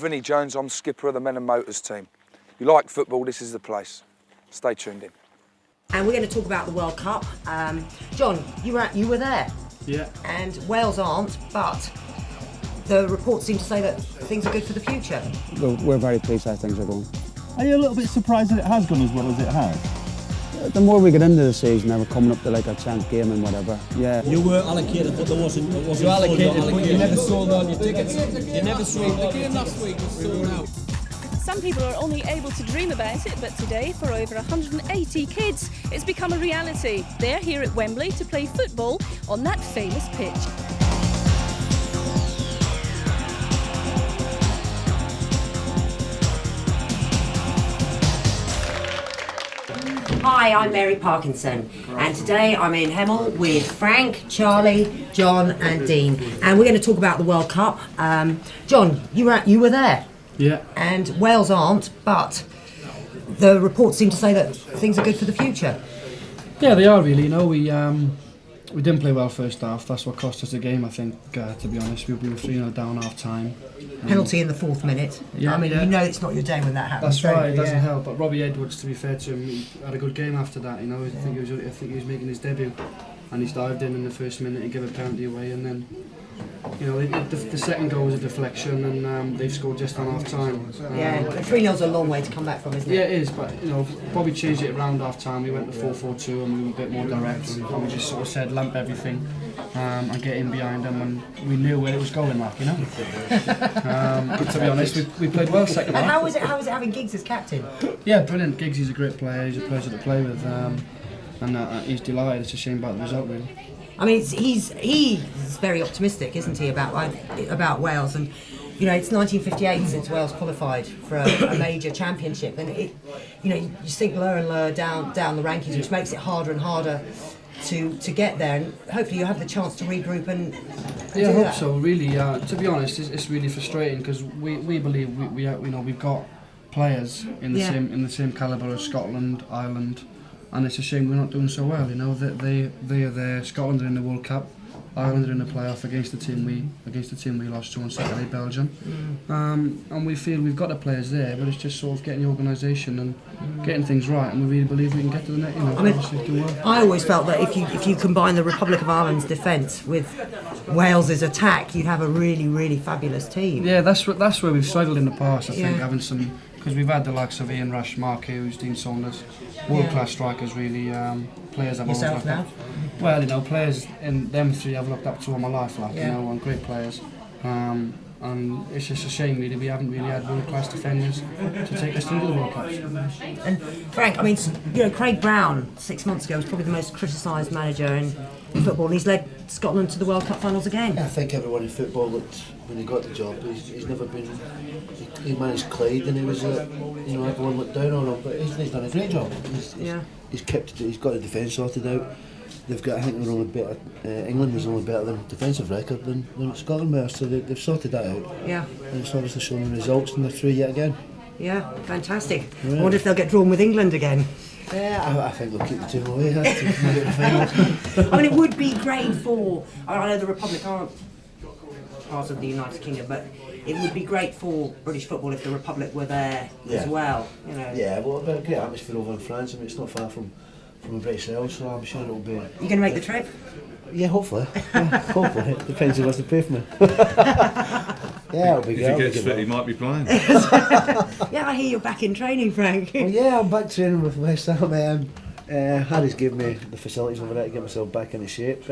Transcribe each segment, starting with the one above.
Vinnie Jones, I'm skipper of the Men and Motors team. You like football, this is the place. Stay tuned in. And we're going to talk about the World Cup. John, you were there. Yeah. And Wales aren't, but the reports seem to say that things are good for the future. We're very pleased how things are going. Are you a little bit surprised that it has gone as well as it has? The more we get into the season, now we're coming up to like a 10th game and whatever. Yeah. You were allocated, but there wasn't. It wasn't you allocated, full, but you never sold on your tickets. You never sold on. The game last week was sold out. Some people are only able to dream about it, but today, for over 180 kids, it's become a reality. They're here at Wembley to play football on that famous pitch. Hi, I'm Mary Parkinson, and today I'm in Hemel with Frank, Charlie, John and Dean, and we're going to talk about the World Cup. John, you were there. Yeah. And Wales aren't, but the reports seem to say that things are good for the future. Yeah, they are really. You know, we didn't play well first half. That's what cost us the game, I think. To be honest, we were 3-0 down half time. Penalty in the 4th minute. Yeah, I mean, you know it's not your day when that happens. That's right. It doesn't help. But Robbie Edwards, to be fair to him, he had a good game after that. You know, I think he was making his debut, and he's dived in the first minute and gave a penalty away, and then. You know, the second goal was a deflection, and they've scored just on half time. Yeah, 3-0's a long way to come back from, isn't it? Yeah, it is, but you know, probably changed it around half time. We went to 4-4-2 and we were a bit more direct, and we just sort of said lump everything and get in behind them, and we knew where it was going, like, you know. But to be honest, we played well second half. And how was it having Giggs as captain? Yeah, brilliant. Giggs is a great player. He's a pleasure to play with, and he's delighted. It's a shame about the result, really. I mean, he's very optimistic, isn't he, about Wales? And you know, it's 1958 since Wales qualified for a major championship, and you sink lower and lower down the rankings, which makes it harder and harder to get there. And hopefully, you have the chance to regroup and yeah, I do hope that. so. Really, to be honest, it's really frustrating because we believe we've got players in the same calibre as Scotland, Ireland. And it's a shame we're not doing so well. You know that they are there. Scotland are in the World Cup, Ireland are in the playoff against the team we lost to on Saturday, Belgium. And we feel we've got the players there, but it's just sort of getting the organisation and getting things right. And we really believe we can get to the next. You know, I mean, I always felt that if you combine the Republic of Ireland's defence with Wales's attack, you'd have a really, really fabulous team. Yeah, that's where we've struggled in the past. I think having some. Because we've had the likes of Ian Rush, Mark Hughes, Dean Saunders, world-class strikers really, players I've always looked up. Well, you know, players in them three I've looked up to all my life, like, you know, and great players. And it's just a shame really we haven't really had world-class defenders to take us through the World Cup. And Frank, I mean, you know, Craig Brown 6 months ago was probably the most criticised manager in football, and he's led Scotland to the World Cup finals again. I think everyone in football looked when he got the job. He's never been. He managed Clyde, and he was, you know, everyone looked down on him, but he's done a great job. He's got the defence sorted out. They've got. I think they're only better. England was only better than defensive record than Scotland were, so they've sorted that out. Yeah. And it's obviously showing the results, and they're through yet again. Yeah, fantastic. Yeah. I wonder if they'll get drawn with England again. Yeah, I think they'll keep the team away. To make it the final. I mean, it would be great for. I know the Republic aren't part of the United Kingdom, but it would be great for British football if the Republic were there as well. You know. Yeah, well, a great atmosphere over in France. I mean, it's not far from a British Isle, so I'm sure it'll be. You going to make the trip? Yeah, hopefully. Hopefully. It depends who wants to pay for me. Yeah, it'll be good. If he gets fit, he might be playing. Yeah, I hear you're back in training, Frank. Well, yeah, I'm back training with West Ham. Harry's given me the facilities over there to get myself back into shape.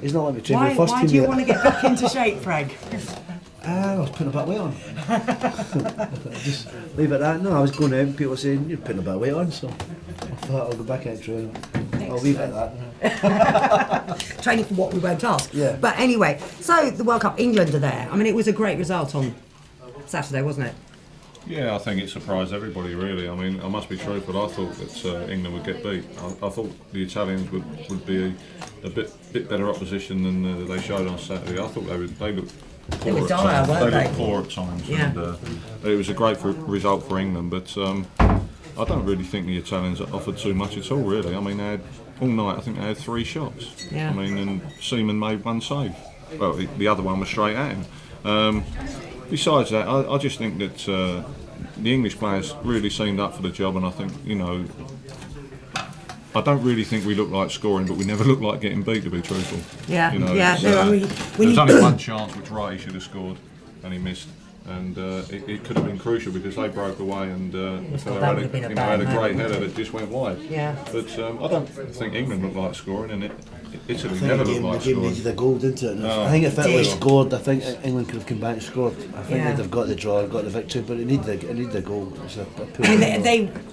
He's not let me train with the first team. Why do you want to get back into shape, Frank? I was putting a bit of weight on. Just leave it at that. No, I was going out and people were saying, you're putting a bit of weight on, so I thought I'll go back into training. I'll leave it at that. Training for what we won't ask. Yeah. But anyway, so the World Cup, England are there. I mean, it was a great result on Saturday, wasn't it? Yeah, I think it surprised everybody really. I mean, I must be truthful, I thought that England would get beat. I thought the Italians would be a bit better opposition than they showed on Saturday. I thought they looked They were dire, weren't they? They looked poor at times. Yeah. And, it was a great result for England, but I don't really think the Italians offered too much at all, really. I mean, they had, all night, I think they had 3 shots. Yeah. I mean, and Seaman made 1 save. Well, the other one was straight at him. besides that, I just think that the English players really seemed up for the job, and I think, you know, I don't really think we look like scoring, but we never look like getting beat, to be truthful. Yeah, you know, yeah. there was only one chance which Wrighty should have scored, and he missed. And it could have been crucial because they broke away, and the fella had a great header that just went wide. Yeah. But I don't think England looked like scoring, and Italy I think never the looked like game scoring. needed a goal, didn't it? No. I think if Italy scored, I think England could have come back and scored. I think they'd have got the draw, got the victory, but it needed a goal. It's a I mean,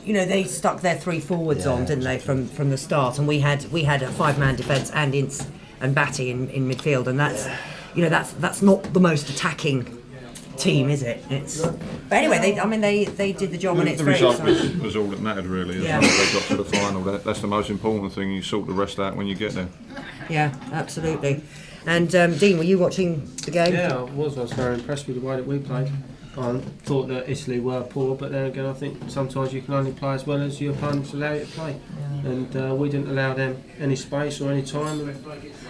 they stuck their three forwards on, didn't they, from the start? And we had a 5-man defence and Ince and Batty in midfield, and that's not the most attacking team, is it? But anyway, they did the job, and it's the very result exciting. was all that mattered, really. As long as they got to the final, that's the most important thing. You sort the rest out when you get there. Yeah, absolutely. And Dean, were you watching the game? Yeah, I was very impressed with the way that we played. I thought that Italy were poor, but then again, I think sometimes you can only play as well as your opponents allow you to play. Yeah. And we didn't allow them any space or any time.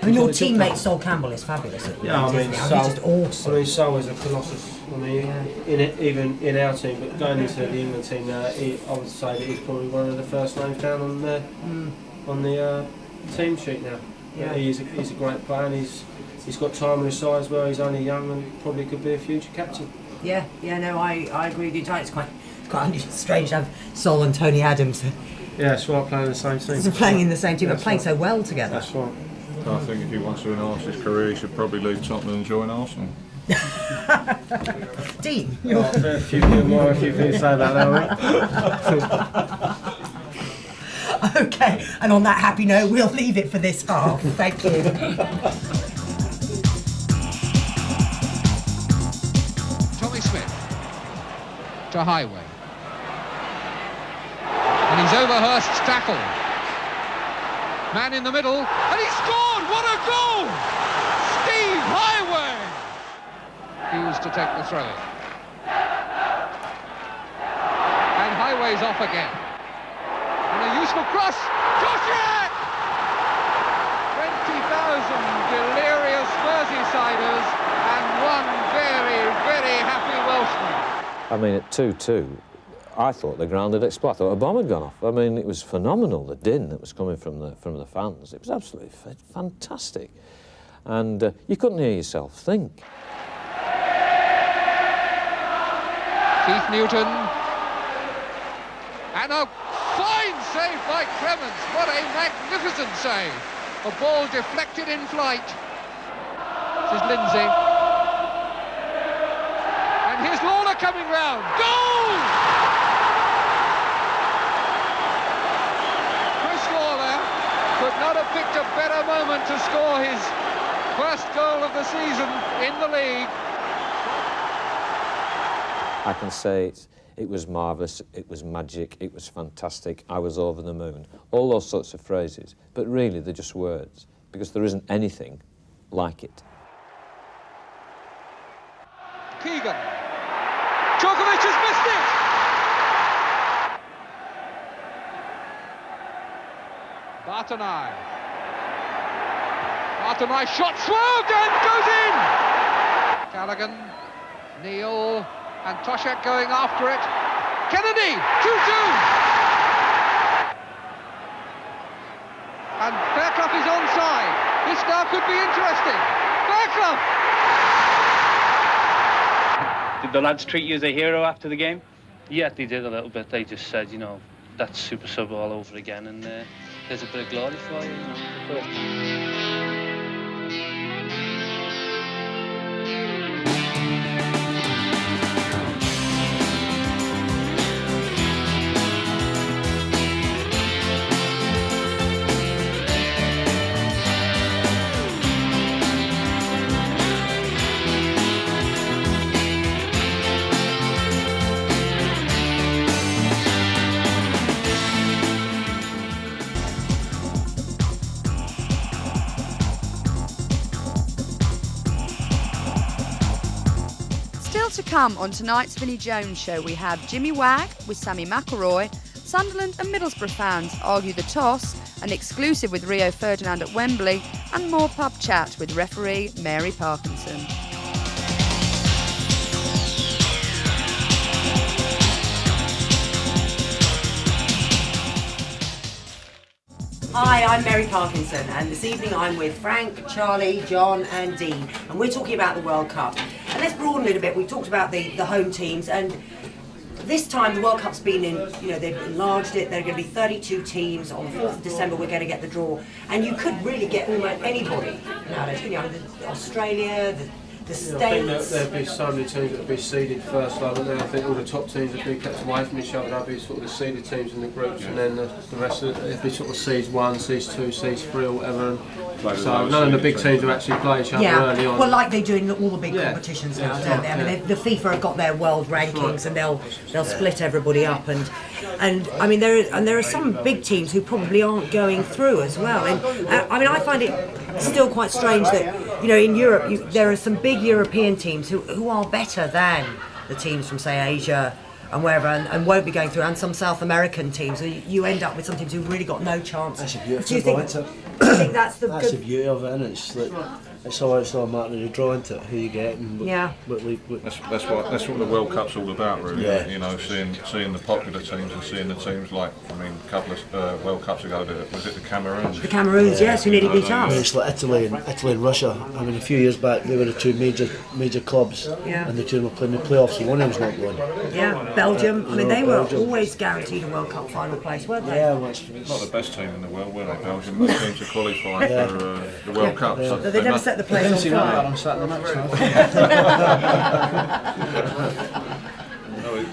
I mean, your teammate Sol Campbell is fabulous at just awesome. I mean, Sol is a colossus. I mean, even in our team, but going into the England team now, I would say that he's probably one of the first names down on the team sheet now. Yeah. He's a great player, and he's got time on his side as well. He's only young and probably could be a future captain. Yeah, no, I agree with you. It's quite strange to have Sol and Tony Adams. Yeah, it's right, playing in the same team. Playing in the same team, but playing so well together. That's right. I think if he wants to enhance his career, he should probably leave Tottenham and join Arsenal. Dean? A few things to say about that. Okay, and on that happy note, we'll leave it for this half. Thank you. To Highway, and he's over Hurst's tackle. Man in the middle, and he scored! What a goal! Steve Highway! He was to take the throw in, and Highway's off again, and a useful cross. Joshua! 20,000 delirious Merseysiders and one very, very happy Welshman. I mean, at 2-2, I thought the ground had exploded. I thought a bomb had gone off. I mean, it was phenomenal, the din that was coming from the fans. It was absolutely fantastic. And you couldn't hear yourself think. Keith Newton. And a fine save by Clements. What a magnificent save. A ball deflected in flight. This is Lindsay. Here's Lawler coming round. Goal! Chris Lawler could not have picked a better moment to score his first goal of the season in the league. I can say it was marvellous, it was magic, it was fantastic, I was over the moon. All those sorts of phrases, but really they're just words, because there isn't anything like it. Keegan. Djokovic has missed it! Bartonai shot swerved and goes in! Callaghan, Neil and Toshak going after it. Kennedy, 2-2! And Fairclough is onside. This now could be interesting. Fairclough! Did the lads treat you as a hero after the game? Yeah, they did a little bit. They just said, you know, that's super sub all over again, and there's a bit of glory for you, the first time. To come on tonight's Vinnie Jones show, we have Jimmy Wagg with Sammy McIlroy, Sunderland and Middlesbrough fans argue the toss, an exclusive with Rio Ferdinand at Wembley, and more pub chat with referee Mary Parkinson. Hi, I'm Mary Parkinson, and this evening I'm with Frank, Charlie, John and Dean, and we're talking about the World Cup. And let's broaden it a bit. We've talked about the home teams, and this time the World Cup's been in, they've enlarged it. There are going to be 32 teams. On the 4th of December we're going to get the draw, and you could really get almost anybody nowadays. Australia, the States. I think there'd be so many teams that would be seeded first, like I think all the top teams would be kept away from each other. There'd be sort of the seeded teams in the groups, and then the rest of it'd be sort of seeds 1, seeds 2, seeds 3, or whatever. So none of the big teams will actually play each other early on. Well, like they do in all the big competitions now, don't they? I mean, the FIFA have got their world rankings, and they'll split everybody up, and I mean there are some big teams who probably aren't going through as well. And I mean, I find it still quite strange that in Europe there are some big European teams who are better than the teams from say Asia and wherever, and won't be going through, and some South American teams. So you end up with some teams who've really got no chance. That's a beautiful do you think that's the that's the beauty of it, and it's like it's all a matter of drawing to who you get. And That's what the World Cup's all about, really. Yeah. Seeing the popular teams and seeing the teams like, a couple of World Cups ago, was it the Cameroons? The Cameroons, yes, who nearly beat us. It's like Italy and Russia. I mean, a few years back they were the two major clubs, and the two were playing the playoffs, and one of them was not going. Yeah, Belgium. I mean, they were always guaranteed a World Cup final place, weren't they? Yeah, not the best team in the world, were they? Belgium, most teams to qualify for the World Cup. So they never set the place on fire. On Saturday night,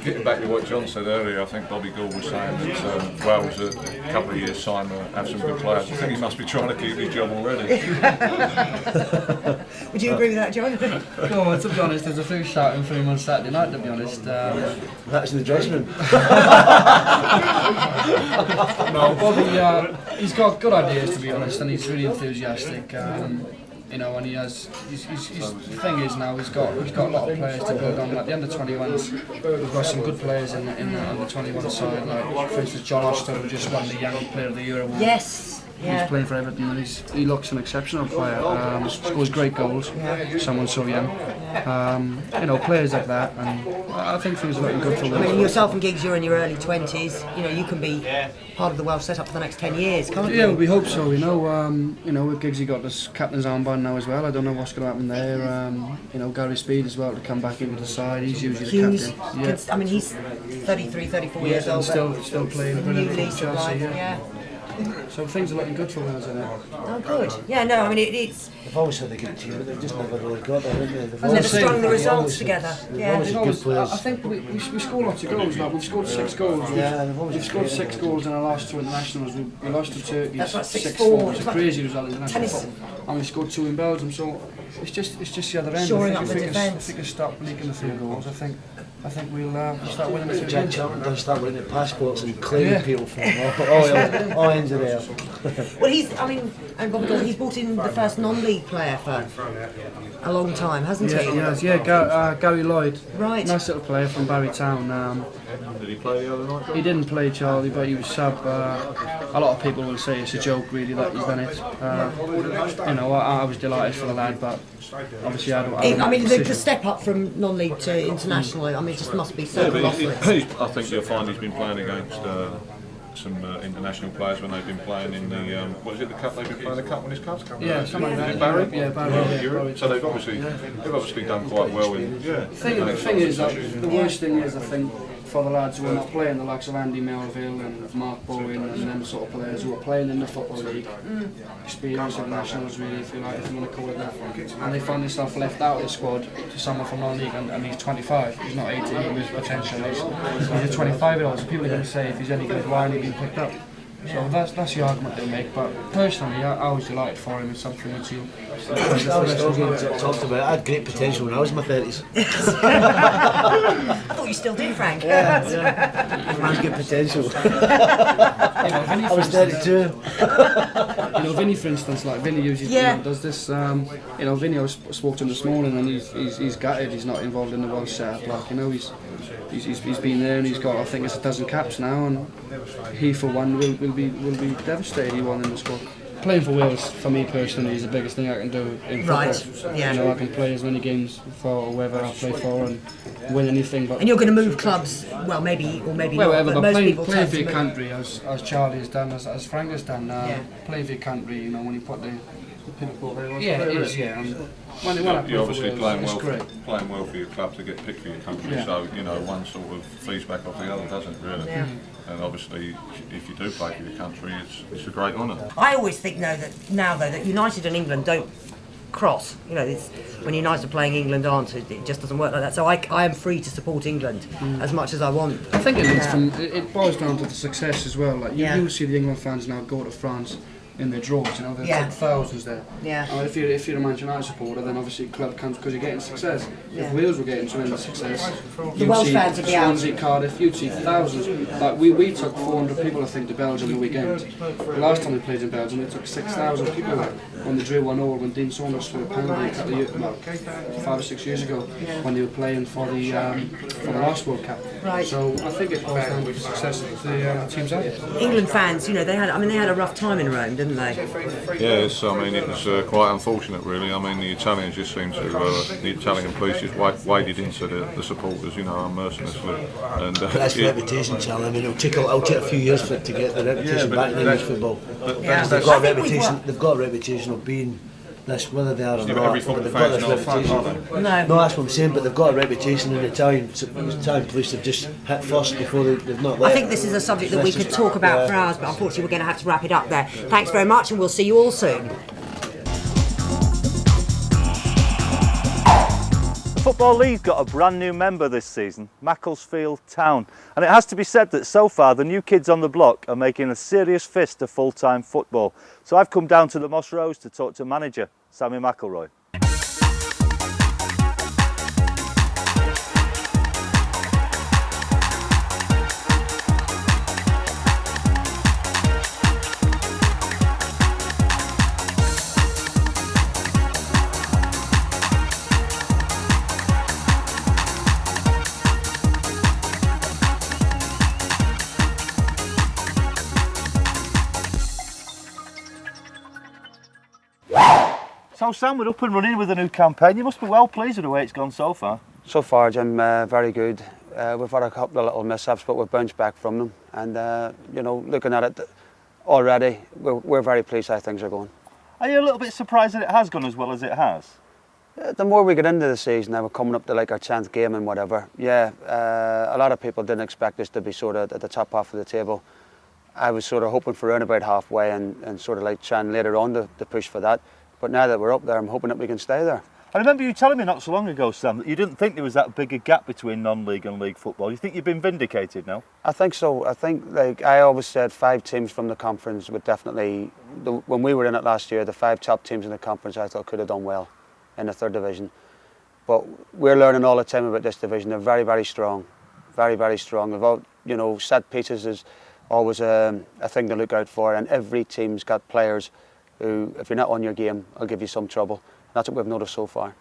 Getting back to what John said earlier, I think Bobby Gould was saying that Wales a couple of years' time have some good players. I think he must be trying to keep his job already. Would you agree with that, John? No, to be honest, there's a few shouting for him on Saturday night, to be honest. That's in the dressing room. No, Bobby, he's got good ideas, to be honest, and he's really enthusiastic. And he has. The thing is now he's got a lot of players to build on. Like the under-21s, we've got some good players in the under-21 side. Like for instance, John Hartson, who just won the Young Player of the Year award. Yes. Yeah. He's playing for Everton, and he looks an exceptional player. Scores great goals. Someone so young. Players like that, and I think things are looking good for them. I mean, yourself and Giggs, you're in your early 20s. You can be part of the Welsh setup for the next 10 years, can't you? Yeah, we hope so. With Giggs, he got this captain's armband now as well. I don't know what's going to happen there. Gary Speed as well to come back into the side. He's usually the captain. Yeah. I mean, he's 33, 34 years old. Still playing brilliantly for Chelsea. Yeah. So things are looking good for Wales, isn't it? Oh, good. Yeah, no, I mean, it's... They've always had a good team, but they've just never really got there, haven't they? They've never strung the results together. Yeah. I think we score lots of goals. Like, we've scored 6 goals. We've scored 6 goals in our last 2 internationals. We lost to Turkey 6-4. It's a crazy result in international football. And we scored 2 in Belgium, so it's just the other end. Shoring up the defence. If we can stop leaking a few goals, I think we'll start winning a few Jack games. Charlton does start winning passports and claiming people from all ends of there. Well, and Bobby Gould, he's brought in the first non-league player for a long time, hasn't he? He has, Gary Lloyd. Right. Nice little player from Barry Town. Did he play the other night? He didn't play, Charlie, but he was sub. A lot of people will say it's a joke, really, that he's done it. I was delighted for the lad, but obviously I don't. The step up from non-league to international, it just must be so colossal. I think you'll find he's been playing against some international players when they've been playing in the the cup they've been playing, the Cup Winners' Cup? Yeah, something like that. Barry? Yeah, Barry. Europe. So they've obviously done quite well in. The thing is that the worst thing is, I think, for the lads who are not playing, the likes of Andy Melville and Mark Bowen and them sort of players who are playing in the Football League, experienced internationals really, if you want to call it that, and they find themselves left out of the squad to someone from non-league, and he's 25, he's not 18 with potential, he's a 25-year-old, so people are going to say if he's any good, why hasn't he been picked up? So that's the argument they'll make, but personally I was delighted for him. It's something which he talked about. I had great potential when I was in my 30s. I thought you still do, Frank. Yeah. Man's good potential. I was 32. Vinnie, for instance, like Vinnie usually does this. Vinnie, I spoke to him this morning, and he's gutted. He's not involved in the Welsh setup. Like, he's been there and he's got, I think it's 12 caps now, and he for one will be devastated he won in the squad. Playing for Wales, for me personally, is the biggest thing I can do in football. Right, yeah. You know, I can play as many games for whoever I play for and win anything. But and you're going to move clubs, well, maybe or maybe well, not. Whatever, But but most people play tend for to your move. country, as Charlie has done, as Frank has done. Play for your country. You know, when you put the pinnacle there. Yeah, it is. Yeah. When I play You're obviously for Wales, playing well for your club to get picked for your country. Yeah. So you know, one sort of feeds back off the other, doesn't it? Really. Yeah. And obviously, if you do play for your country, it's a great honour. I always think now though that United and England don't cross. You know, it's, when United are playing, England aren't. It just doesn't work like that. So I am free to support England as much as I want. I think it boils down to the success as well. Like you'll see the England fans now go to France in their draws, you know, there's like thousands there. Yeah. If you're a Manchester United supporter, then obviously the club comes because you're getting success. Yeah. If Wales were getting tremendous success, the Welsh fans would be out. Swansea, Cardiff, you'd see thousands. Like we took 400 people, I think, to Belgium the weekend. The last time we played in Belgium, it took 6,000 people there. When they drew 1-1, when Dean Saunders threw a penalty a couple of years, 5 or 6 years ago, when they were playing for the last World Cup. Right. So I think it boils down to the success of the teams out there. England fans, you know, they had a rough time in Rome, didn't they? Yes, I mean it was quite unfortunate really. I mean the Italians just seemed to, the Italian police just waded into the supporters, you know, unmercilessly. And that's reputation, Charlie. I mean it'll take a few years for it to get the reputation back in English football. They've got a reputation of being this, whether they are or not. They've got this reputation. No, that's what I'm saying. But they've got a reputation, and the Italian police have just hit first before they've not. I think this is a subject that we could talk about for hours, but unfortunately we're going to have to wrap it up there. Thanks very much, and we'll see you all soon. The Football League got a brand new member this season, Macclesfield Town, and it has to be said that so far the new kids on the block are making a serious fist of full-time football. So I've come down to the Moss Rose to talk to manager Sammy McIlroy. So Sam, we're up and running with a new campaign. You must be well pleased with the way it's gone so far. So far, Jim, very good. We've had a couple of little mishaps, but we've bounced back from them. And, you know, looking at it already, we're very pleased how things are going. Are you a little bit surprised that it has gone as well as it has? The more we get into the season, now we're coming up to like our 10th game and whatever. Yeah, a lot of people didn't expect us to be sort of at the top half of the table. I was sort of hoping for around about halfway and sort of like trying later on to push for that. But now that we're up there, I'm hoping that we can stay there. I remember you telling me not so long ago, Sam, that you didn't think there was that big a gap between non-league and league football. You think you've been vindicated now? I think so. I think, like I always said, 5 teams from the conference would definitely, when we were in it last year, the 5 top teams in the conference I thought could have done well in the 3rd division. But we're learning all the time about this division. They're very, very strong. Very, very strong. Without, you know, set pieces is always a thing to look out for, and every team's got players who, if you're not on your game, will give you some trouble. That's what we've noticed so far.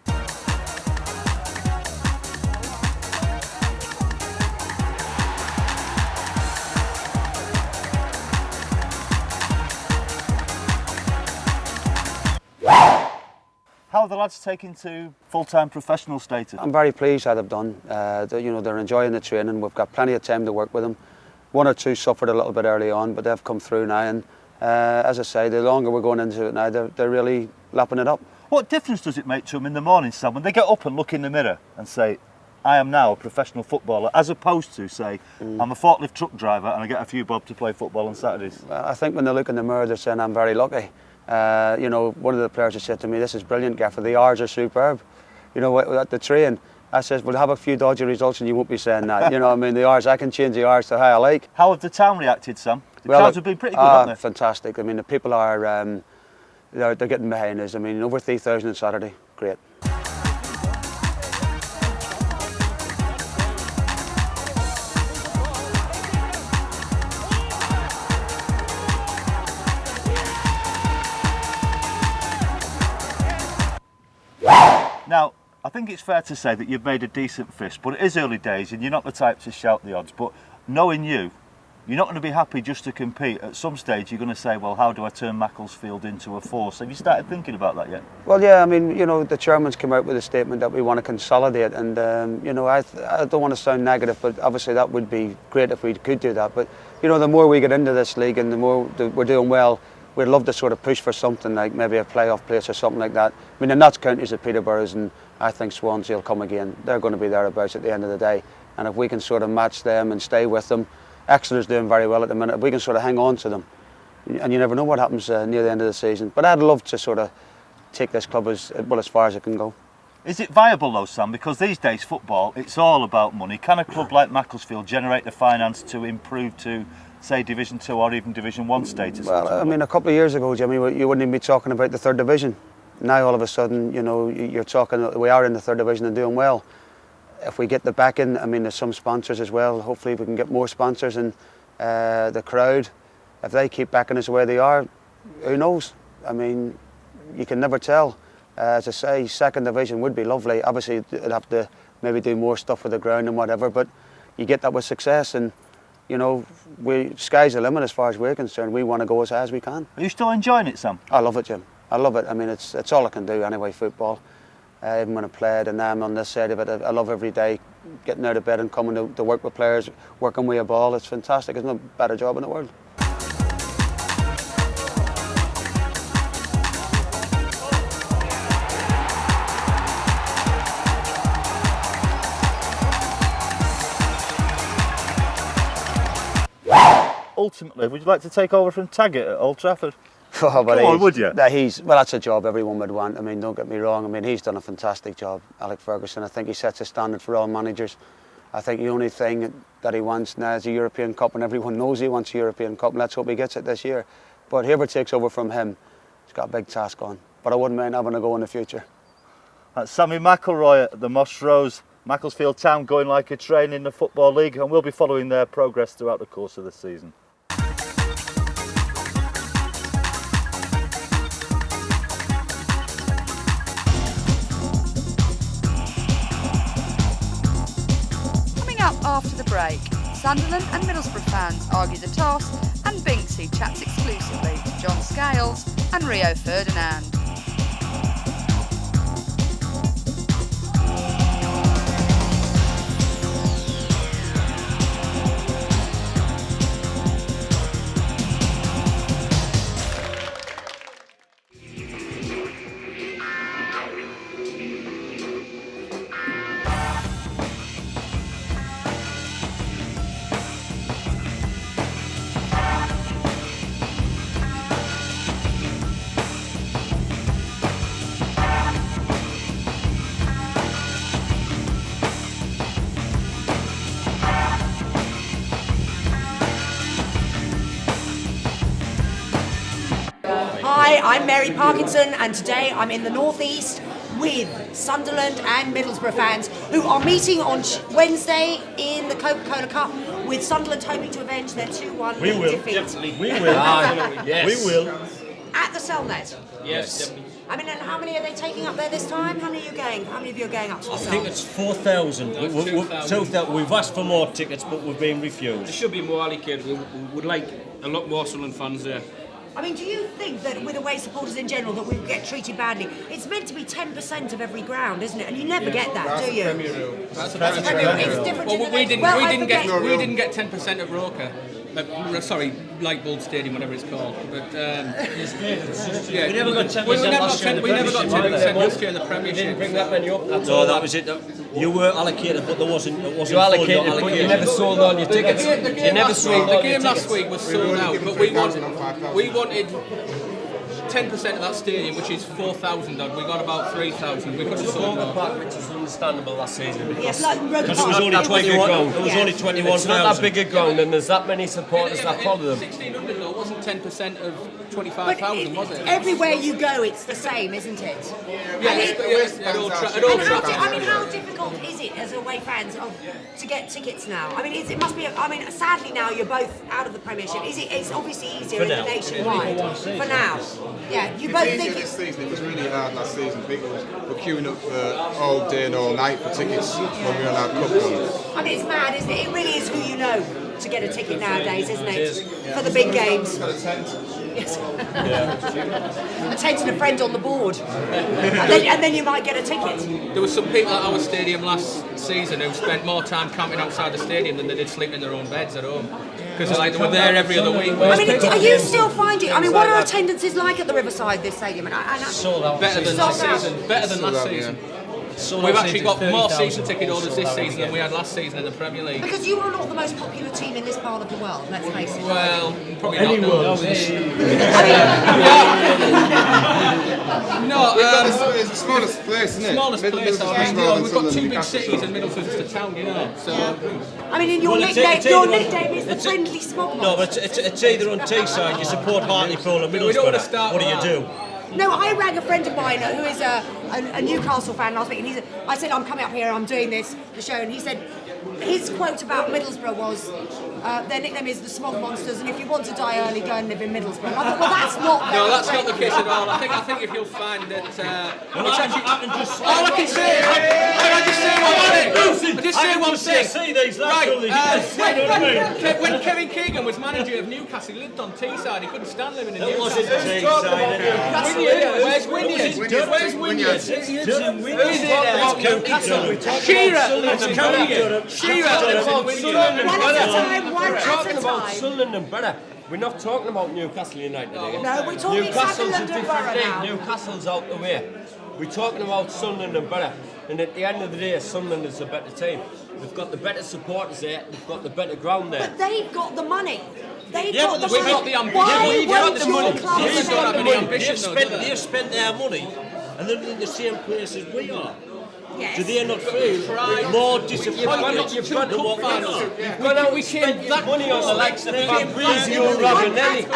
How are the lads taking to full-time professional status? I'm very pleased how they've done. You know, they're enjoying the training. We've got plenty of time to work with them. 1 or 2 suffered a little bit early on, but they've come through now. And as I say, the longer we're going into it now, they're really lapping it up. What difference does it make to them in the morning, Sam, when they get up and look in the mirror and say, I am now a professional footballer, as opposed to, say, I'm a forklift truck driver and I get a few bob to play football on Saturdays? I think when they look in the mirror, they're saying, I'm very lucky. You know, one of the players has said to me, this is brilliant, Gaffer, the hours are superb. You know, at the train, I says, we'll have a few dodgy results and you won't be saying that. You know, I mean, the hours, I can change the hours to how I like. How have the town reacted, Sam? The crowds have been pretty good, haven't they? Fantastic. I mean, the people are, they're getting behind us. I mean, over 3,000 on Saturday, great. Now, I think it's fair to say that you've made a decent fist, but it is early days and you're not the type to shout the odds. But knowing you, you're not going to be happy just to compete. At some stage, you're going to say, well, how do I turn Macclesfield into a force? Have you started thinking about that yet? Well, yeah, I mean, you know, the chairman's come out with a statement that we want to consolidate, and, you know, I don't want to sound negative, but obviously that would be great if we could do that. But, you know, the more we get into this league and the more we're doing well, we'd love to sort of push for something like maybe a playoff place or something like that. I mean, the Notts counties at Peterborough's, and I think Swansea will come again. They're going to be thereabouts at the end of the day. And if we can sort of match them and stay with them, Exeter's doing very well at the minute. If we can sort of hang on to them, and you never know what happens near the end of the season. But I'd love to sort of take this club as far as it can go. Is it viable though, Sam? Because these days football, it's all about money. Can a club like Macclesfield generate the finance to improve to, say, Division 2 or even Division 1 status? Well, I mean, a couple of years ago, Jimmy, you wouldn't even be talking about the third division. Now all of a sudden, you know, you're talking, we are in the third division and doing well. If we get the backing, I mean, there's some sponsors as well. Hopefully we can get more sponsors, and the crowd, if they keep backing us the way they are, who knows? I mean, you can never tell. As I say, second division would be lovely. Obviously, it'd have to maybe do more stuff with the ground and whatever, but you get that with success, and you know, sky's the limit as far as we're concerned. We want to go as high as we can. Are you still enjoying it, Sam? I love it, Jim. I love it. I mean, it's all I can do anyway, football. Even when I played, and now I'm on this side of it, I love every day getting out of bed and coming to work with players, working with a ball. It's fantastic. There's no better job in the world. Ultimately, would you like to take over from Taggart at Old Trafford? Oh, but Come on, would you? Well, that's a job everyone would want. I mean, don't get me wrong. I mean, he's done a fantastic job, Alec Ferguson. I think he sets a standard for all managers. I think the only thing that he wants now is a European Cup, and everyone knows he wants a European Cup, and let's hope he gets it this year. But whoever takes over from him, he's got a big task on. But I wouldn't mind having a go in the future. That's Sammy McIlroy at the Moss Rose. Macclesfield Town going like a train in the Football League, and we'll be following their progress throughout the course of the season. After the break, Sunderland and Middlesbrough fans argue the toss, and Binks chats exclusively to John Scales and Rio Ferdinand. Hi, I'm Mary Parkinson, and today I'm in the northeast with Sunderland and Middlesbrough fans who are meeting on Wednesday in the Coca-Cola Cup, with Sunderland hoping to avenge their 2-1 defeat. Definitely. We will. Yes. We will. At the Cellnet. Yes. I mean, and how many are they taking up there this time? How many are you going? How many of you are going up to the I Cellnet? think it's 4,000. We've asked for more tickets, but we've been refused. There should be more allocated. We would like a lot more Sunderland fans there. I mean, do you think that with away supporters in general that we get treated badly? It's meant to be 10% of every ground, isn't it? And you never get that, do you? That's a Premier rule. It's different in the we next- didn't get 10% of Roker. Sorry, Lightbulb Stadium, whatever it's called. But We never got 10% last year in the we never got Premiership 10% last year in the Premiership. Bring that many up. No, that was it. You were allocated, but there wasn't. It wasn't You allocated, but you never sold all your tickets. The game last week was sold out, but we wanted 10% of that stadium, which is 4,000 odd. We got about 3,000. We could have sold more. Park, which is understandable last season Yes, like Roker because it was Park. only 21. It was only 21,000. It's not that big a ground, and there's that many supporters that follow them. 1,600 though, wasn't 10% of 25,000, was it? Everywhere you go, it's the same, isn't it? Yeah, I mean, how difficult is it as away fans to get tickets now? I mean, it must be. I mean, sadly now you're both out of the Premiership. It's obviously easier in the nationwide for now. Yeah, you both think this season. It was really hard last season. People were queuing up for all day and all night for tickets when we were on our cup run. I mean, it's mad, isn't it? It really is who you know to get a ticket nowadays, isn't it? For the big games. Yes. A tent and a friend on the board, and then you might get a ticket. There were some people at our stadium last season who spent more time camping outside the stadium than they did sleeping in their own beds at home. Because they were there every other week. I mean, are you still finding? I mean, what are attendances like at the Riverside this stadium? Better than last season. Better than last season. We've actually got more season ticket holders this season than we had last season in the Premier League. Because you are not the most popular team in this part of the world, let's face it. Well, probably not. No, it's the smallest place, isn't it? Smallest place. We've got two big cities and Middlesbrough's just a town, you know. So, I mean, in your nickname is the friendly smog. No, but it's either on Teesside, you support Hartlepool or Middlesbrough. What do you do? No, I rang a friend of mine who is a Newcastle fan last week, and I said, I'm coming up here, I'm doing the show, and he said, his quote about Middlesbrough was, their nickname is the Smog Monsters, and if you want to die early, go and live in Middlesbrough. And I thought, well, that's not no, that's not the case at all. I think if you'll find that it's actually all I can say. I just say one thing. Right, when Kevin Keegan was manager of Newcastle, he lived on Teesside. He couldn't stand living in Newcastle. It wasn't Teesside. Where's Wynyard? Where's Wynyard? One talking about Sunderland and Borough. We're not talking about Newcastle United again. No, we're talking Newcastle's Sunderland a and different Borough thing. now. Newcastle's out the way. We're talking about Sunderland and Borough. And at the end of the day, Sunderland is a better team. We've got the better supporters there. We've got the better ground there. But they've got the money. They've got the money. Why won't your club They've spent their money and they're in the same place as we are. Yes. Do they not feel more disappointed? You've gone out and spent that money on the likes of Fabrizio Ravanelli.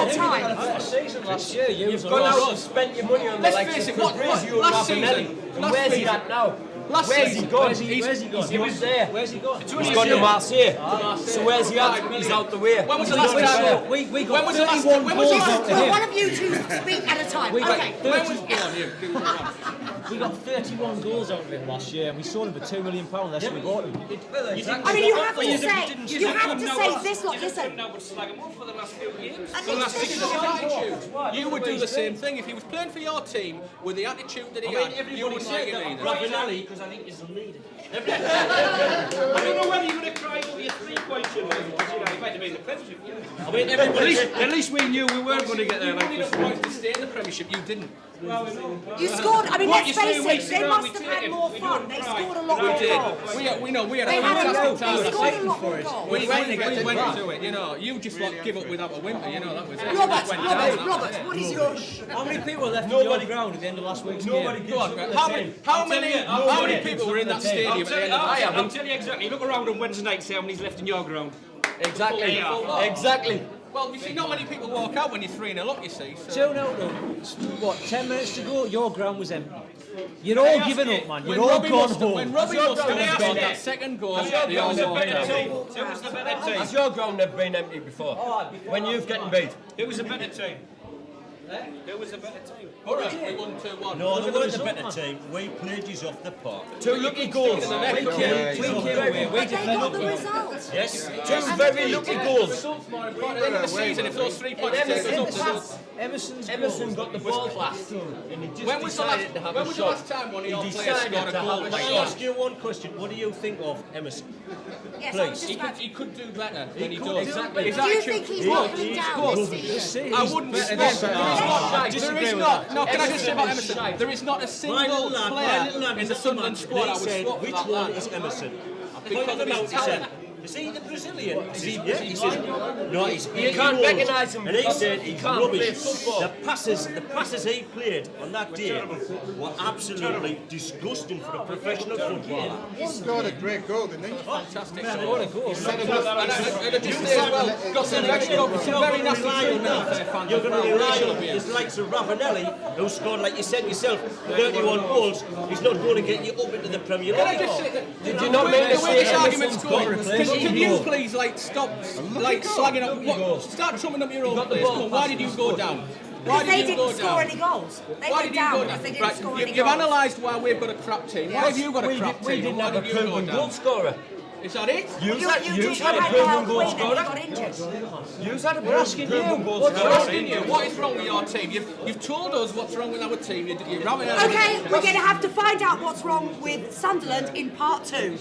Last year, you've gone out and spent your money on the likes of Fabrizio Ravanelli. And where's he at now? Where's he gone? He was there. Where's he gone? He's gone to Marseille. So where's he at? He's out the way. When was the last time? We got 31 goals after him. One of you two speak at a time. Okay. We got 31 goals out of him last year, and we sold him for £2 million less than we bought him. I mean, you have to say this lot. Listen. You would do the same thing if he was playing for your team with the attitude that he had. You wouldn't like it either. Ravanelli, because I think he's the leader. I don't know whether you're going to cry over your 3 points, you might have been the Premiership. I mean, at least we knew we weren't going to get there. You enough points to stay in the Premiership. You didn't. You scored. I mean, let's face it. They must have had more fun. They scored a lot more goals. We had a fantastic time. They scored a lot more goals. We went to it. You know, you just give up without a whimper. You know, that was it. Roberts, what is your? How many people were left on your ground at the end of last week's game? How many people were in that stadium at the end of the game? I'll tell you exactly. Look around on Wednesday night, see how many's left in your ground. Exactly. Well, you see, not many people walk out when you're 3-0 up, you see. So. No. What, 10 minutes to go? Your ground was empty. You're all giving up, man. You're all gone home. When Robbie Mustard got that second goal, they all walked out. Who was the better team? Has your ground never been empty before? When you've getting beat? Who was the better team? Who was the better team? Alright, we won 2-1. No, they weren't the better team. We played you off the park. 2 lucky goals. We came away. We got the result. Yes, 2 very lucky goals. At the end of the season, if those 3 points take us up, Emerson got the ball last. when was the last time one of your players scored a goal? Let me ask you one question. What do you think of Emerson? Yes, he could do better than he does. Exactly. Do you think he's knocking down this season? I wouldn't. There is not. No, can I just say about Emerson? There is not a single player in the Sunderland squad I would swap which for that one lad. is Emerson? Because of his talent. Is he the Brazilian? Is he? Is he He blind? says, no, he He can't won't. recognise him. And he said He he's can't rubbish. play football. The passes he played on that day were absolutely disgusting for a professional footballer. He scored a great goal, didn't he? Fantastic. Scored a goal. And I just say as well, got some very nasty fans. You're going to rely on the likes of Ravanelli, who scored, like you said yourself, 31 goals. He's not going to get you up into the Premier Can I League. just say that? Did you not make the way this Emerson's argument's got going? replaced? Can you please stop slagging up? Start trumping up your own players. Come on, why did you go down? Why Because they did you go didn't score down? any goals. They Why went did you down go because down? they didn't Right, score any you've goals. analysed why we've got a crap team. Why have you got a crap We team? didn't Why have a did you go proven down? goal scorer. Is that it? You had a proven goal scorer. You had a proven goal We're scorer. asking you, what is wrong with your team? You've told us what's wrong with our team. You're having a... Okay, we're going to have to find out what's wrong with Sunderland in part 2.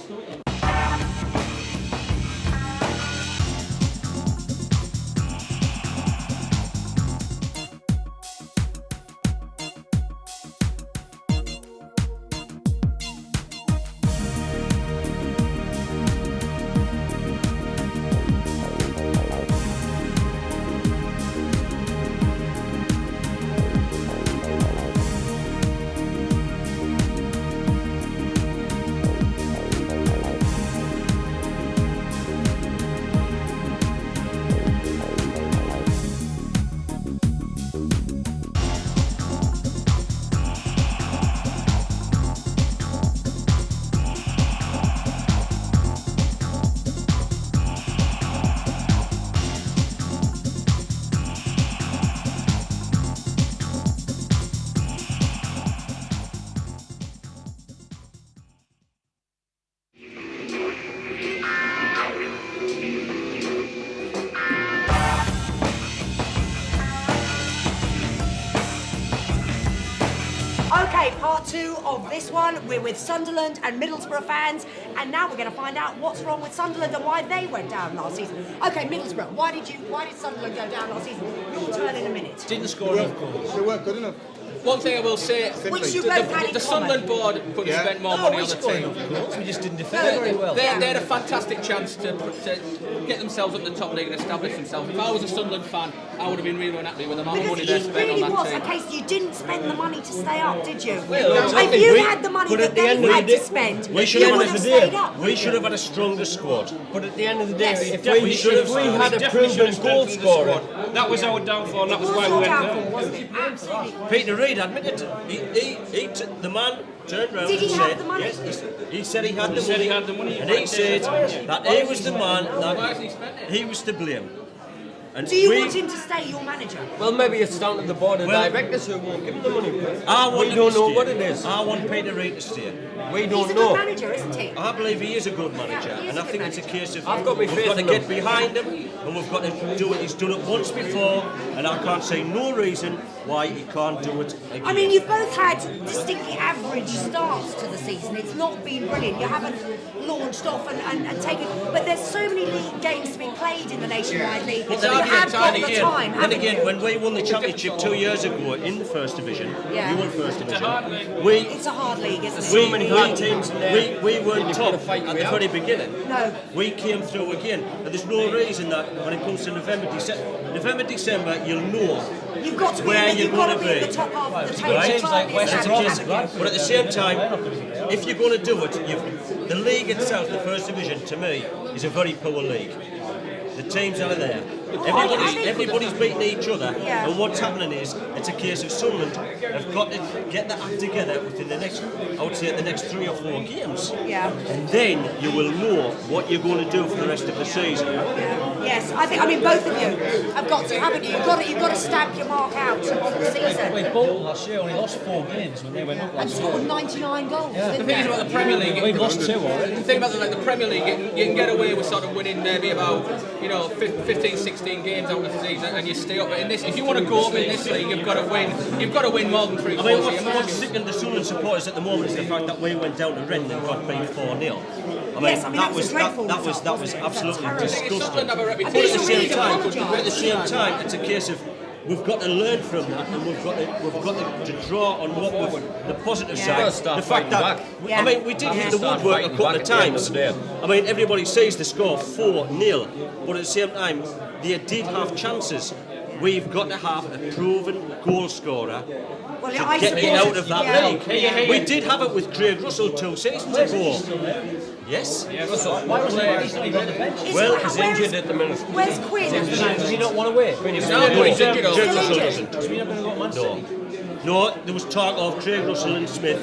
Okay, part 2 of this one. We're with Sunderland and Middlesbrough fans, and now we're going to find out what's wrong with Sunderland and why they went down last season. Okay, Middlesbrough, why did Sunderland go down last season? Your turn in a minute. Didn't score enough goals. They weren't good enough. One thing I will say, Which you both had in the common. Sunderland board could have spent more money on the team. We just didn't defend very well. They had a fantastic chance to get themselves up the top league and establish themselves. If I was a Sunderland fan, I would have been really unhappy with the amount of money they Because it spent really on was that a team. case you didn't spend the money to stay up, did you? Well, if you had the money that they had to spend, we should you have would had have stayed up. we should have had a stronger squad. But at the end of the day, Yes. if we had a proven goal scorer, That was our downfall, and that was It why was we your went downfall, down. wasn't it? Absolutely. Peter Reid admitted the man turned round Did he and have said, the money? yes, he said he had the Said money, he had the money. and he said that he was the man Why that hasn't he spent it? he was to blame. And Do you we- want him to stay your manager? Well, maybe it's down to the board of directors who won't give him the money. We don't know what it is. I want Peter Reid to stay. We don't He's a know. good manager, isn't he? I believe he is a good manager, he is and a I good think it's a manager. case of I've got my we've faith got to in get him. behind him, and we've got to do it. He's done it once before, and I can't see no reason why he can't do it again. I mean, you've both had distinctly average starts to the season. It's not been brilliant. You haven't launched off and taken... But there's so many league games to be played in the Nationwide League. But You have got the time, then haven't again, you? when we won the championship 2 years ago in the First Division, Yeah. we won First Division. It's a hard league, isn't it? We weren't top at the very beginning. No. We came through again, and there's no reason that when it comes to November, December, you'll know You've got to be, where you're you've got going to to be at be. the top half of the table. Right? Firmly established, haven't you? But at the same time, if you're going to do it, the league itself, the First Division, to me, is a very poor league. The teams are there. Everybody's beating each other, Yeah. and what's happening is it's a case of Sunderland have got to get the act together within the next, I would say, the next 3 or 4 games. Yeah. And then you will know what you're going to do for the rest of the season. Yes, I mean, both of you have got to, haven't you? You've got to stamp your mark out on the season. Well, Bolton last year only lost 4 games when they went up And last scored year. 99 goals, The didn't thing is they? about the Premier League, We've lost 2 already. the thing about the Premier League, you can get away with sort of winning maybe about 15, 16 games out of the season, and you stay up. But in this, if you want to go up in this league, you've got to win. You've got to win more than 3 I goals. mean, what's sickening the Sunderland supporters at the moment is the fact that we went down to Rennes and got beat 4-0. Yes, I mean, that was a dreadful that was result, wasn't it? absolutely That was terrible. disgusting. Sunderland have a But reputation. at the same time, it's a case of we've got to learn from that, and we've got to draw on what the positive side. The fact that I mean, we did hit the woodwork a couple of times. I mean, everybody sees the score 4-0, but at the same time, they did have chances. We've got to have a proven goal scorer to get me out of that league. We did have it with Craig Russell 2 seasons ago. Yes. Why was he's not even on the bench? Well, he's injured at the minute. Where's Quinn? Does he not want to win? Craig Russell doesn't. So we're not going to go Manchester? No, there was talk of Craig Russell and Smith,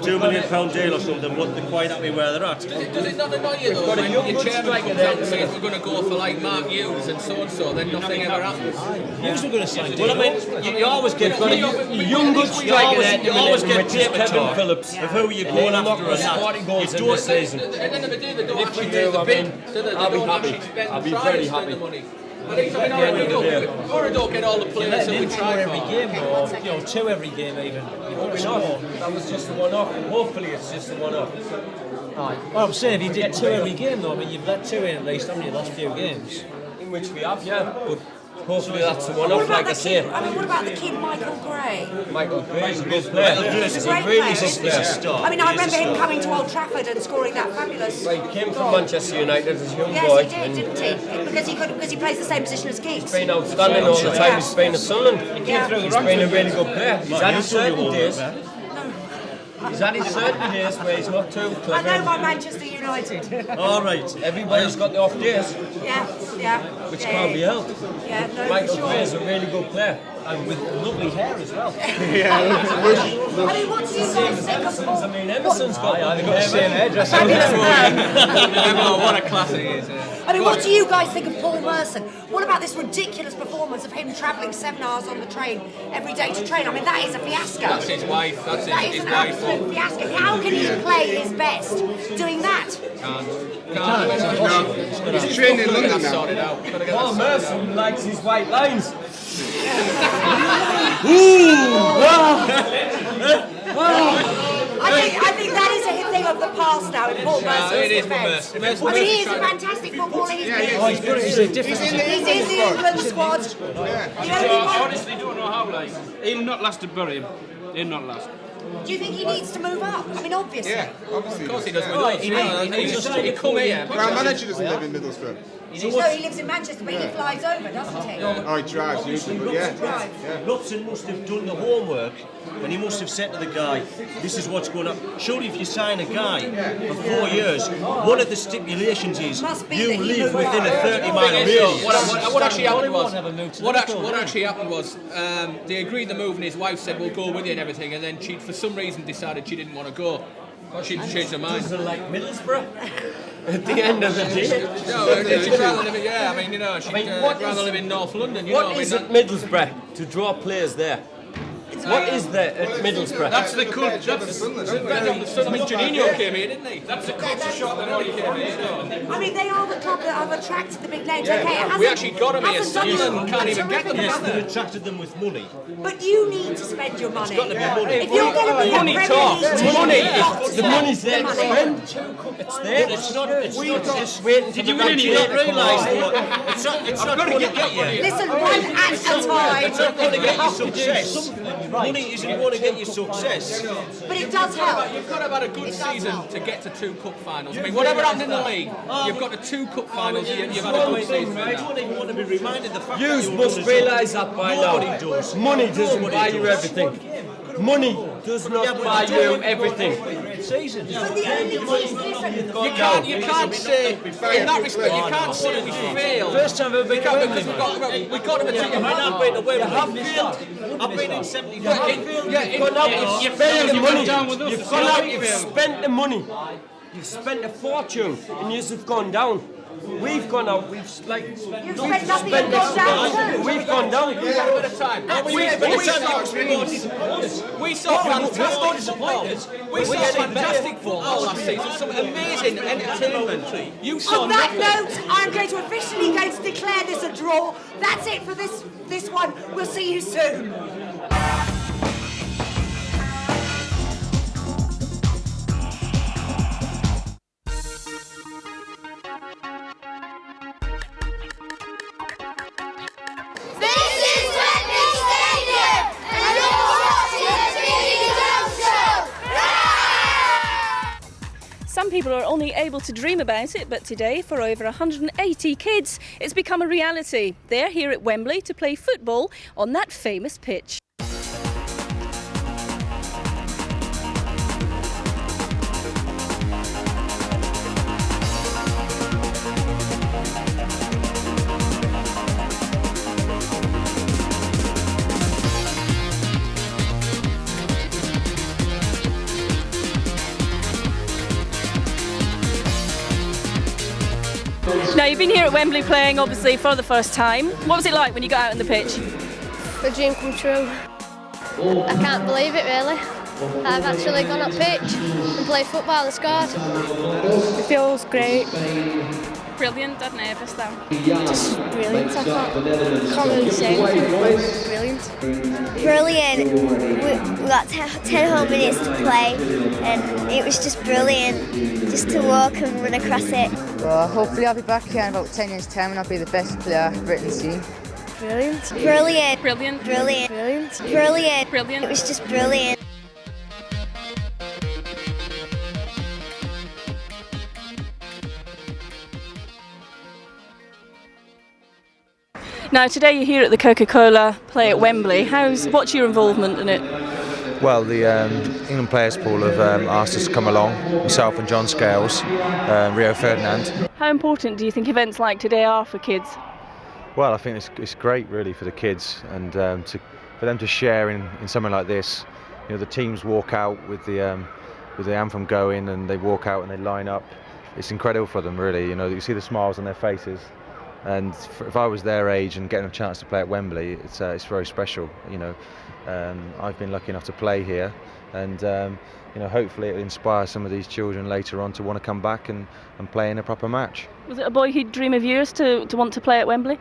£2 million deal or something, but they're quite happy where they're at. Does it not annoy you though, when your chairman comes out and says we're going to go for like Mark Hughes and so, then nothing ever happens? Hughes were going to sign. Well, I mean, you always get young good striker there. You always get paper talk of who you're going after and that. Goals in this season. And then they don't actually do the bid. I'll be very happy. Or we don't get all the players that we try every game, or 2 every game even. That was just the one-off, and hopefully it's just the one-off. Well, I'm saying if you did 2 every game though, I mean, you've let 2 in at least, haven't you, the last few games? In which we have, yeah, but hopefully that's the one-off, like I say. I mean, what about the kid Michael Gray? Michael Gray is a good player. He's a great player, isn't he? I mean, I remember him coming to Old Trafford and scoring that fabulous. Well, he came from Manchester United as a young boy. Yes, he did, didn't he? Because he plays the same position as Giggs. He's been outstanding all the time. He's been at Sunderland. He's been a really good player. He's had his certain days. He's had his certain days where he's not too clever. I know my Manchester United. All right, everybody's got the off days. Yeah. Which can't be helped. Yeah, no, Michael for sure. Gray is a really good player. And with lovely hair as well. I mean, what do you guys think of Paul? I mean, Emerson's got they've got the same hairdresser. What a class he is. I mean, what do you guys think of Paul Merson? What about this ridiculous performance of him travelling 7 hours on the train every day to train? I mean, that is a fiasco. That's his wife. That's That is an absolute fiasco. How can he play his best doing that? He's training in London now. Paul Merson likes his white lines. I think that is a thing of the past now in Paul Merson's it is defence. for I mean, he is a fantastic footballer. He's He's a different. in the England squad. The only I one. honestly don't know how, like, he'll not last to bury him. He'll not last. Do you think he needs to move up? I mean, obviously. Yeah, obviously. Of course he does. He come here. Our manager doesn't live in Middlesbrough. No, he lives in Manchester, but he flies over, doesn't he? Oh, he drives usually, but yeah. Lupton must have done the homework, and he must have said to the guy, this is what's going on. Surely if you sign a guy for 4 years, one of the stipulations is you live within a 30-mile radius. What actually happened was they agreed the move, and his wife said we'll go with you and everything, and then she for some reason decided she didn't want to go. She'd changed her mind. Doesn't like Middlesbrough at the end of the day. No, she'd rather live in, she'd rather live in North London. What is at Middlesbrough to draw players there? What is there at Middlesbrough? That's the culture. That's I mean, Janino came here, didn't he? That's the culture shock that he came here. I mean, they are the club that have attracted the big names. Okay, it hasn't, We actually got him here. Sunderland Can't even get them. Yes, they attracted them with money. But you need to spend your money. It's got to be money. If you're going to be Money a Premier talks. League team, Money. you've got to The spend money's there the to money. spend. It's there. It's just waiting for the right Vinnie? to realise that it's not going to get you. Listen, one at a It's not time. going to get you success. Money isn't going to get you success. But it does help. You've got to have had a good season to get to 2 cup finals. I mean, whatever happened in the league, you've got to 2 cup finals. You've had a good season. I don't even want to be reminded the fact You that must realise that by now. Nobody does. Money doesn't Nobody buy you does. everything. Money does not buy you everything. But the only thing, listen, You can't say, in that respect, you can't say we failed. First time I've ever been to Wembley. We got him a ticket. I've been to Wembley. I've been in 75. You've spent the money. You've gone out. You've spent the money. You've spent a fortune, and you've gone down. We've gone out. We've spent nothing and gone down too. We've gone down. We saw fantastic football last season. Some amazing entertainment. You saw On that note, I'm going to officially declare this a draw. That's it for this one. We'll see you soon. This is Wembley! Some people are only able to dream about it, but today, for over 180 kids, it's become a reality. They're here at Wembley to play football on that famous pitch. Now, you've been here at Wembley playing, obviously, for the first time. What was it like when you got out on the pitch? A dream come true. I can't believe it, really. I've actually gone up pitch and played football and scored. It feels great. Brilliant, dead nervous though. Just brilliant. I can't really say anything. Brilliant. Brilliant. We got 10 whole minutes to play and it was just brilliant. Just to walk and run across it. Well, hopefully I'll be back here in about 10 years' time and I'll be the best player Britain's seen. Brilliant. Brilliant. Brilliant. Brilliant. Brilliant. Brilliant. Brilliant. It was just brilliant. Now, today you're here at the Coca-Cola play at Wembley. What's your involvement in it? Well, the England players pool have asked us to come along, myself and John Scales, Rio Ferdinand. How important do you think events like today are for kids? Well, I think it's great really for the kids and for them to share in something like this. You know, the teams walk out with the anthem going and they walk out and they line up. It's incredible for them really, you know, you see the smiles on their faces. And if I was their age and getting a chance to play at Wembley, it's very special. You know, I've been lucky enough to play here, and you know, hopefully it'll inspire some of these children later on to want to come back and play in a proper match. Was it a boyhood dream of yours to want to play at Wembley?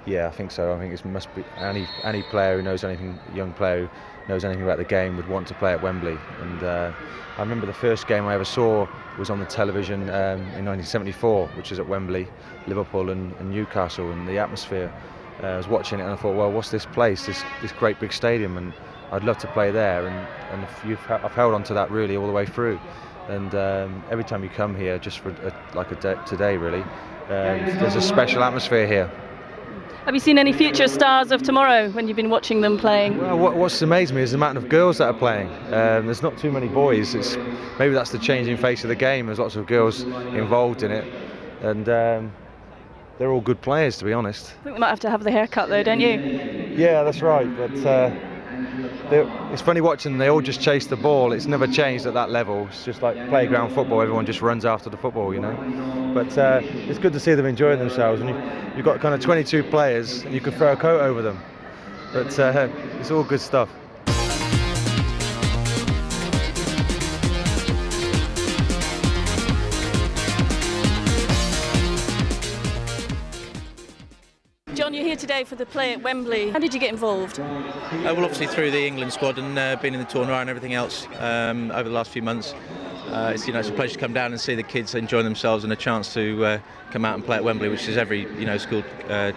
Yeah, I think so. I think it must be any player who knows anything, young player who knows anything about the game would want to play at Wembley. And I remember the first game I ever saw was on the television in 1974, which was at Wembley, Liverpool and Newcastle, and the atmosphere. I was watching it and I thought, well, what's this place, this great big stadium, and I'd love to play there. And I've held on to that really all the way through. And every time you come here, just for today really, there's a special atmosphere here. Have you seen any future stars of tomorrow when you've been watching them playing? Well, what's amazed me is the amount of girls that are playing. There's not too many boys. Maybe that's the changing face of the game. There's lots of girls involved in it, and they're all good players, to be honest. I think we might have to have the haircut though, don't you? Yeah, that's right. But it's funny watching them. They all just chase the ball. It's never changed at that level. It's just like playground football. Everyone just runs after the football, you know. But it's good to see them enjoying themselves. And you've got kind of 22 players, and you could throw a coat over them. But it's all good stuff. John, you're here today for the play at Wembley. How did you get involved? Well, obviously through the England squad and being in the tournament and everything else over the last few months. It's a pleasure to come down and see the kids enjoying themselves and a chance to come out and play at Wembley, which is every school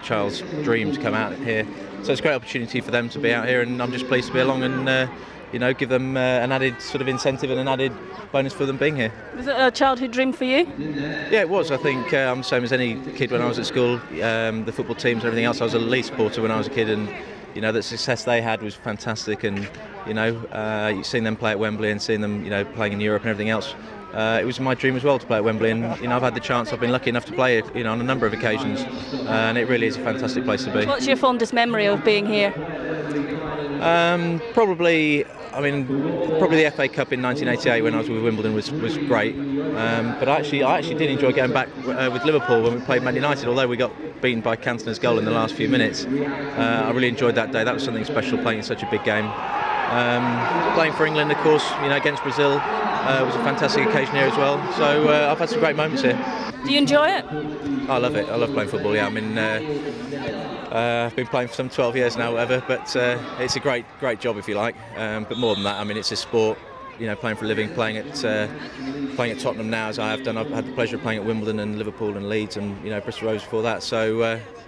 child's dream to come out here. So it's a great opportunity for them to be out here, and I'm just pleased to be along and give them an added sort of incentive and an added bonus for them being here. Was it a childhood dream for you? Yeah, it was. I think I'm the same as any kid when I was at school. The football teams and everything else. I was a lead supporter when I was a kid, and the success they had was fantastic. And you've seen them play at Wembley and seeing them playing in Europe and everything else. It was my dream as well to play at Wembley, and I've had the chance. I've been lucky enough to play it on a number of occasions, and it really is a fantastic place to be. What's your fondest memory of being here? Probably the FA Cup in 1988 when I was with Wimbledon was great. But I actually did enjoy going back with Liverpool when we played Man United, although we got beaten by Cantona's goal in the last few minutes. I really enjoyed that day. That was something special, playing in such a big game. Playing for England, of course, against Brazil was a fantastic occasion here as well. So I've had some great moments here. Do you enjoy it? I love it. I love playing football. Yeah, I've been playing for some 12 years now, whatever. But it's a great job, if you like. But more than that, it's a sport. Playing for a living, playing at Tottenham now, as I have done. I've had the pleasure of playing at Wimbledon and Liverpool and Leeds and Bristol Rovers before that. So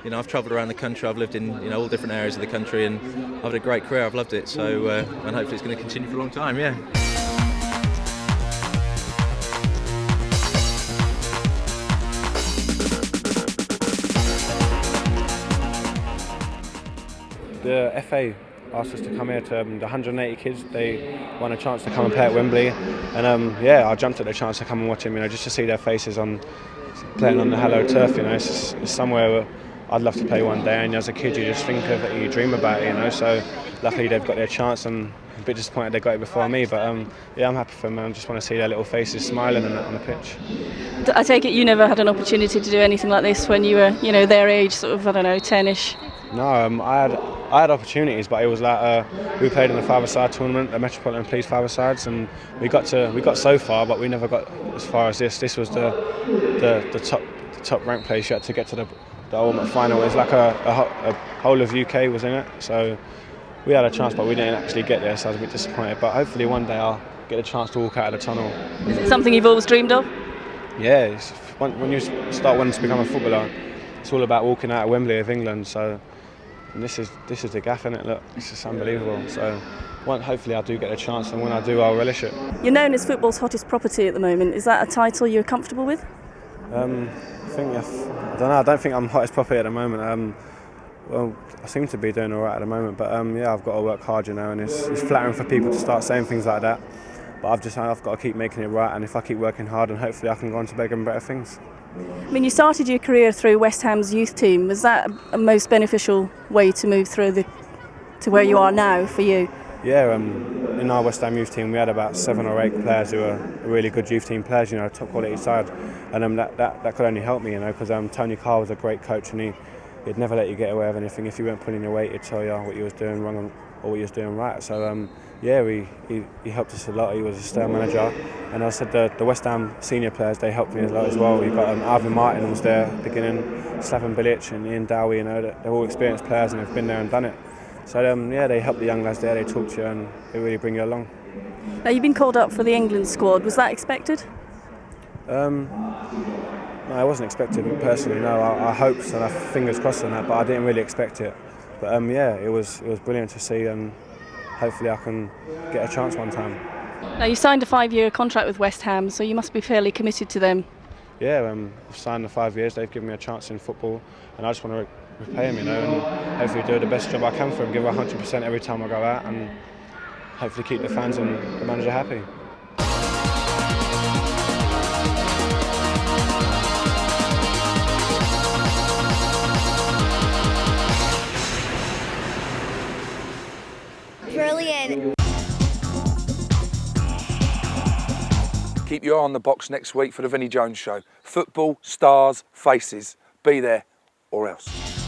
I've travelled around the country. I've lived in all different areas of the country, and I've had a great career. I've loved it. So and hopefully it's going to continue for a long time. Yeah. the FA asked us to come here to the 180 kids. They won a chance to come and play at Wembley, and yeah, I jumped at the chance to come and watch them. You know, just to see their faces on playing on the hallowed turf. You know, it's somewhere where I'd love to play one day. And as a kid, you just think of it, you dream about it. You know, so luckily they've got their chance, and I'm a bit disappointed they got it before me. But yeah, I'm happy for them. I just want to see their little faces smiling on the pitch. I take it you never had an opportunity to do anything like this when you were, you know, their age, sort of, I don't know, 10ish. No, I had opportunities, but it was like we played in the five-a-side tournament, the Metropolitan Police five-a-sides, and we got so far, but we never got as far as this. This was the top ranked place. You had to get to the ultimate final. It was like a whole of UK was in it, so we had a chance, but we didn't actually get there. So I was a bit disappointed. But hopefully one day I'll get a chance to walk out of the tunnel. Is it something you've always dreamed of? Yeah, when you start wanting to become a footballer, it's all about walking out of Wembley of England. So. And this is the gaff, isn't it? Look, it's just unbelievable. So, hopefully I do get a chance, and when I do, I'll relish it. You're known as football's hottest property at the moment. Is that a title you're comfortable with? I don't know. I don't think I'm hottest property at the moment. Well, I seem to be doing all right at the moment, but yeah, I've got to work hard, you know, and it's flattering for people to start saying things like that. But I've got to keep making it right, and if I keep working hard, and hopefully I can go on to bigger and better things. I mean, you started your career through West Ham's youth team. Was that a most beneficial way to move through to where you are now for you? Yeah, in our West Ham youth team we had about 7 or 8 players who were really good youth team players, you know, top quality side, and that could only help me, you know, because Tony Carr was a great coach, and he'd never let you get away with anything. If you weren't pulling your weight, he'd tell you what you was doing wrong or what you was doing right. So yeah, he helped us a lot. He was a stern manager, and I said the West Ham senior players, they helped me a lot as well. You've got Arvin Martin was there at the beginning, Slaven Bilic and Ian Dowie, you know, they're all experienced players and they've been there and done it. So yeah, they help the young lads there, they talk to you and they really bring you along. Now, you've been called up for the England squad. Was that expected? No, I wasn't expecting it personally. No, I hoped and I fingers crossed on that, but I didn't really expect it. But yeah, it was brilliant to see, and hopefully I can get a chance one time. Now, you signed a 5-year contract with West Ham, so you must be fairly committed to them. Yeah, I've signed the 5 years. They've given me a chance in football, and I just want to repay them, you know, and hopefully do the best job I can for them, give 100% every time I go out, and hopefully keep the fans and the manager happy. Brilliant. Keep your eye on the box next week for the Vinnie Jones Show. Football, stars, faces. Be there or else.